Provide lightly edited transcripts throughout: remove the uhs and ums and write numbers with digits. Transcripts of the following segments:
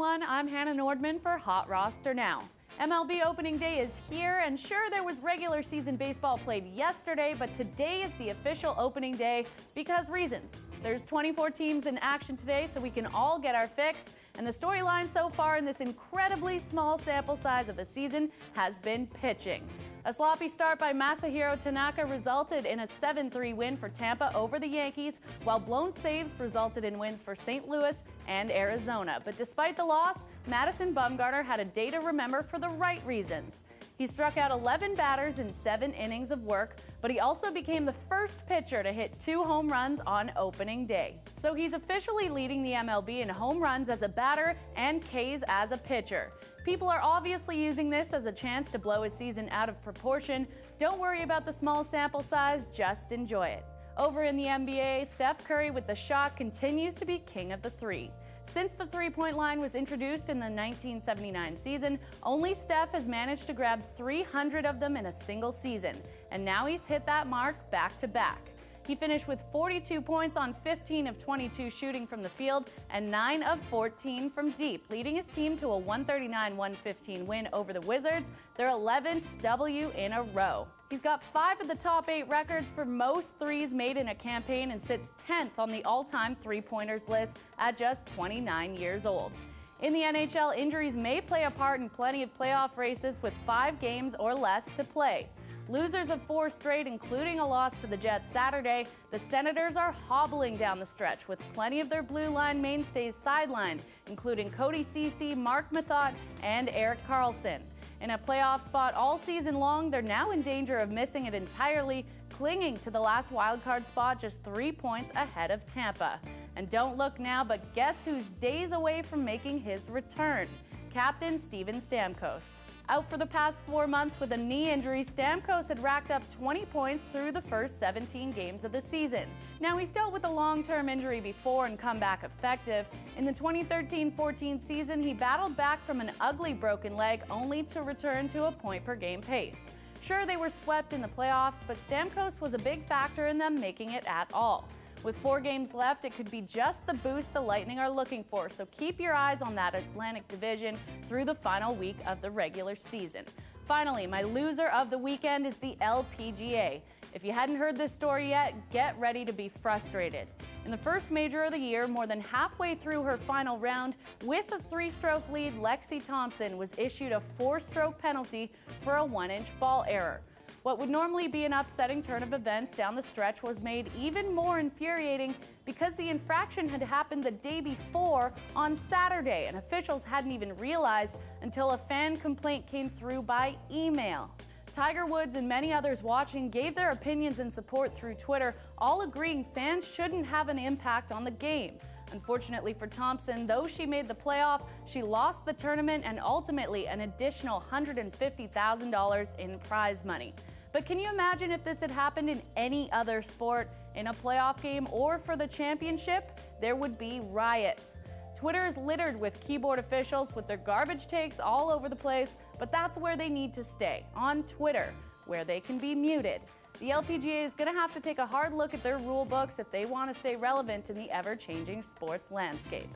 everyone. I'm Hannah Nordman for Hot Roster Now. MLB opening day is here, and sure, there was regular season baseball played yesterday, but today is the official opening day because reasons. There's 24 teams in action today, so we can all get our fix, and the storyline so far in this incredibly small sample size of the season has been pitching. A sloppy start by Masahiro Tanaka resulted in a 7-3 win for Tampa over the Yankees, while blown saves resulted in wins for St. Louis and Arizona. But despite the loss, Madison Bumgarner had a day to remember for the right reasons. He struck out 11 batters in 7 innings of work, but he also became the first pitcher to hit 2 home runs on opening day. So he's officially leading the MLB in home runs as a batter and Ks as a pitcher. People are obviously using this as a chance to blow his season out of proportion. Don't worry about the small sample size, just enjoy it. Over in the NBA, Steph Curry with the shot continues to be king of the three. Since the three-point line was introduced in the 1979 season, only Steph has managed to grab 300 of them in a single season, and now he's hit that mark back-to-back. He finished with 42 points on 15 of 22 shooting from the field and 9 of 14 from deep, leading his team to a 139-115 win over the Wizards, their 11th W in a row. He's got 5 of the top 8 records for most threes made in a campaign and sits 10th on the all-time three-pointers list at just 29 years old. In the NHL, injuries may play a part in plenty of playoff races with 5 games or less to play. Losers of 4 straight, including a loss to the Jets Saturday, the Senators are hobbling down the stretch with plenty of their blue line mainstays sidelined, including Cody Ceci, Mark Mathot, and Erik Karlsson. In a playoff spot all season long, they're now in danger of missing it entirely, clinging to the last wildcard spot just 3 points ahead of Tampa. And don't look now, but guess who's days away from making his return? Captain Steven Stamkos. Out for the past 4 months with a knee injury, Stamkos had racked up 20 points through the first 17 games of the season. Now, he's dealt with a long-term injury before and come back effective. In the 2013-14 season, he battled back from an ugly broken leg only to return to a point-per-game pace. Sure, they were swept in the playoffs, but Stamkos was a big factor in them making it at all. With 4 games left, it could be just the boost the Lightning are looking for, so keep your eyes on that Atlantic Division through the final week of the regular season. Finally, my loser of the weekend is the LPGA. If you hadn't heard this story yet, get ready to be frustrated. In the first major of the year, more than halfway through her final round, with a 3-stroke lead, Lexi Thompson was issued a 4-stroke penalty for a 1-inch ball error. What would normally be an upsetting turn of events down the stretch was made even more infuriating because the infraction had happened the day before on Saturday, and officials hadn't even realized until a fan complaint came through by email. Tiger Woods and many others watching gave their opinions and support through Twitter, all agreeing fans shouldn't have an impact on the game. Unfortunately for Thompson, though she made the playoff, she lost the tournament and ultimately an additional $150,000 in prize money. But can you imagine if this had happened in any other sport, in a playoff game or for the championship? There would be riots. Twitter is littered with keyboard officials with their garbage takes all over the place, but that's where they need to stay, on Twitter, where they can be muted. The LPGA is going to have to take a hard look at their rule books if they want to stay relevant in the ever-changing sports landscape.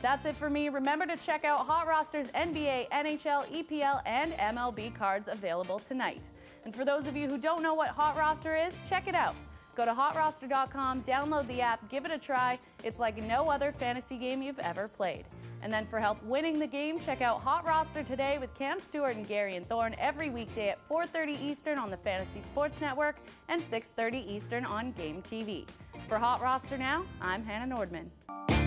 That's it for me. Remember to check out Hot Roster's NBA, NHL, EPL, and MLB cards available tonight. And for those of you who don't know what Hot Roster is, check it out. Go to HotRoster.com, download the app, give it a try. It's like no other fantasy game you've ever played. And then for help winning the game, check out Hot Roster Today with Cam Stewart and Gary and Thorne every weekday at 4:30 Eastern on the Fantasy Sports Network and 6:30 Eastern on Game TV. For Hot Roster Now, I'm Hannah Nordman.